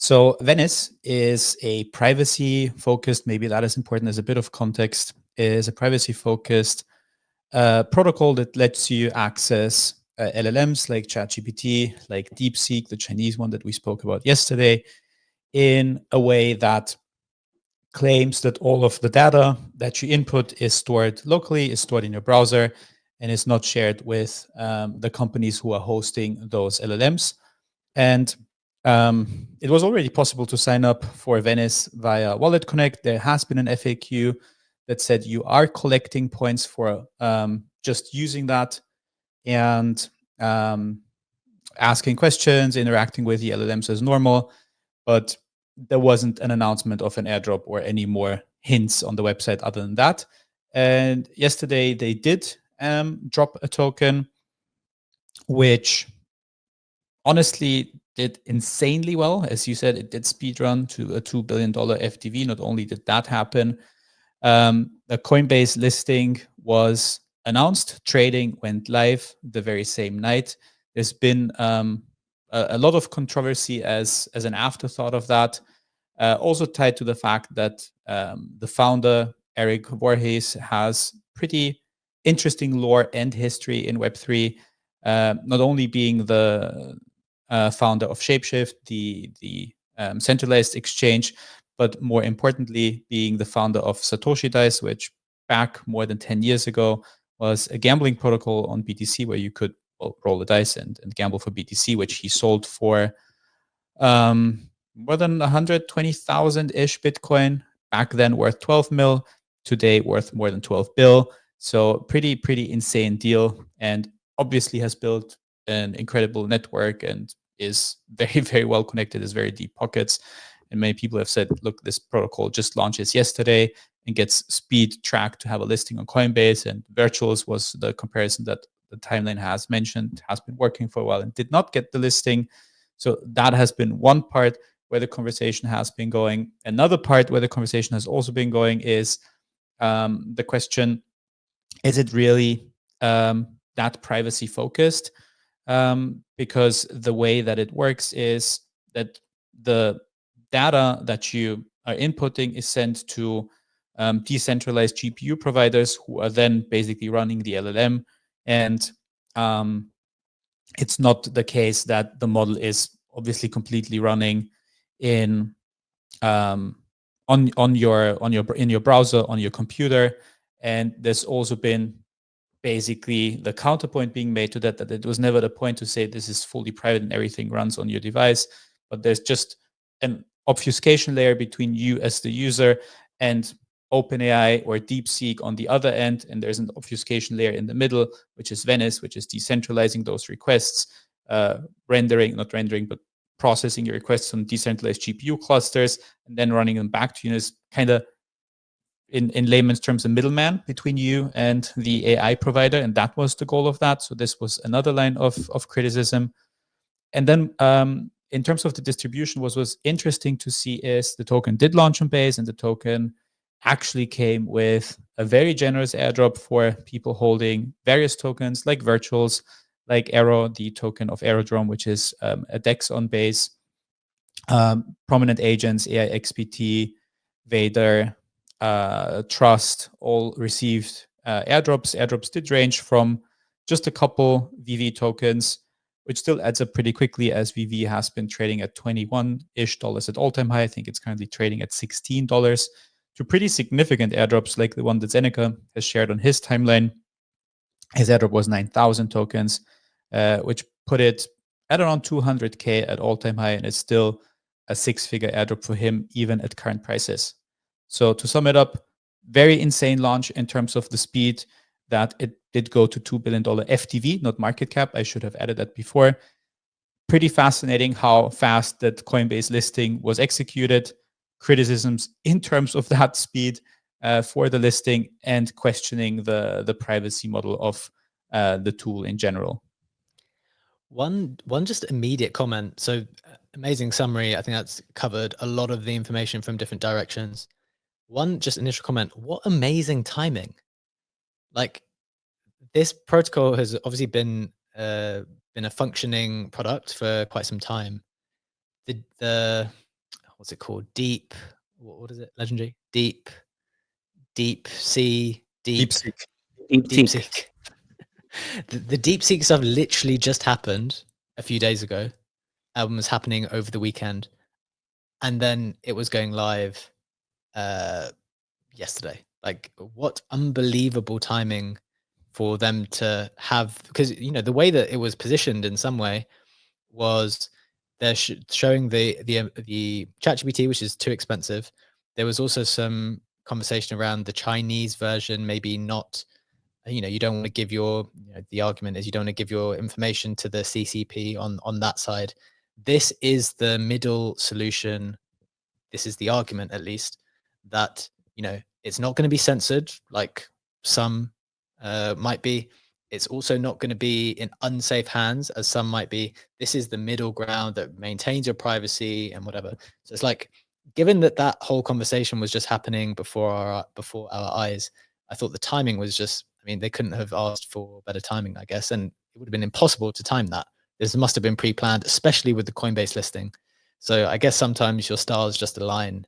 So Venice is a privacy-focused, maybe that is important as a bit of context, is a privacy-focused protocol that lets you access LLMs like ChatGPT, like DeepSeek, the Chinese one that we spoke about yesterday, in a way that claims that all of the data that you input is stored locally, is stored in your browser, and is not shared with the companies who are hosting those LLMs. And it was already possible to sign up for Venice via Wallet Connect. There has been an FAQ that said you are collecting points for just using that and asking questions, interacting with the LLMs as normal. But there wasn't an announcement of an airdrop or any more hints on the website other than that. And yesterday they did drop a token, which honestly did insanely well. As you said, it did speedrun to a $2 billion FTV. Not only did that happen, the Coinbase listing was announced, trading went live the very same night. There's been a lot of controversy as an afterthought of that, also tied to the fact that the founder, Eric Voorhees, has pretty interesting lore and history in Web3, not only being the founder of Shapeshift, the centralized exchange, but more importantly, being the founder of Satoshi Dice, which back more than 10 years ago was a gambling protocol on BTC where you could roll the dice and gamble for BTC, which he sold for more than 120,000-ish Bitcoin, back then worth 12 mil, today worth more than 12 bill. So pretty insane deal, and obviously has built an incredible network and is very well connected, has very deep pockets. And many people have said, look, this protocol just launches yesterday and gets speed tracked to have a listing on Coinbase. And Virtuals was the comparison that the timeline has mentioned, has been working for a while and did not get the listing. So that has been one part where the conversation has been going. Another part where the conversation has also been going is the question, is it really that privacy focused? Because the way that it works is that the data that you are inputting is sent to decentralized GPU providers who are then basically running the LLM. And it's not the case that the model is obviously completely running in in your browser, on your computer. And there's also been basically the counterpoint being made to that it was never the point to say this is fully private and everything runs on your device, but there's just an obfuscation layer between you as the user and OpenAI or DeepSeek on the other end, and there's an obfuscation layer in the middle, which is Venice, which is decentralizing those requests, not rendering, but processing your requests on decentralized GPU clusters, and then running them back to you is kind of, in layman's terms, a middleman between you and the AI provider, and that was the goal of that. So this was another line of criticism. And then in terms of the distribution, what was interesting to see is the token did launch on Base, and the token actually came with a very generous airdrop for people holding various tokens like Virtuals, like Arrow, the token of Aerodrome, which is a DEX on Base, prominent agents, AIXPT, Vader, Trust, all received airdrops. Airdrops did range from just a couple VV tokens, which still adds up pretty quickly, as VV has been trading at $21-ish at all-time high. I think it's currently trading at $16, to pretty significant airdrops like the one that Zeneca has shared on his timeline. His airdrop was 9,000 tokens, which put it at around 200K at all-time high, and it's still a six-figure airdrop for him, even at current prices. So to sum it up, very insane launch in terms of the speed that it did go to $2 billion FTV, not market cap. I should have added that before. Pretty fascinating how fast that Coinbase listing was executed. Criticisms in terms of that speed for the listing, and questioning the privacy model of the tool in general. One just immediate comment. So amazing summary. I think that's covered a lot of the information from different directions. One just initial comment, what amazing timing. Like, this protocol has obviously been a functioning product for quite some time. The what's it called? Deep, what is it? Legendary? Deep sea, deep seek. The deep seek stuff literally just happened a few days ago. Album was happening over the weekend, and then it was going live yesterday. Like, what unbelievable timing for them to have, because the way that it was positioned in some way was they're showing the ChatGPT, which is too expensive. There was also some conversation around the Chinese version, maybe not. You don't want to give your. The argument is you don't want to give your information to the CCP on that side. This is the middle solution. This is the argument, at least, that it's not going to be censored like some might be. It's also not going to be in unsafe hands as some might be. This is the middle ground that maintains your privacy and whatever. So it's like, given that that whole conversation was just happening before our eyes, I thought the timing was just. I mean, they couldn't have asked for better timing, I guess, and it would have been impossible to time that. This must have been pre-planned, especially with the Coinbase listing. So I guess sometimes your stars just align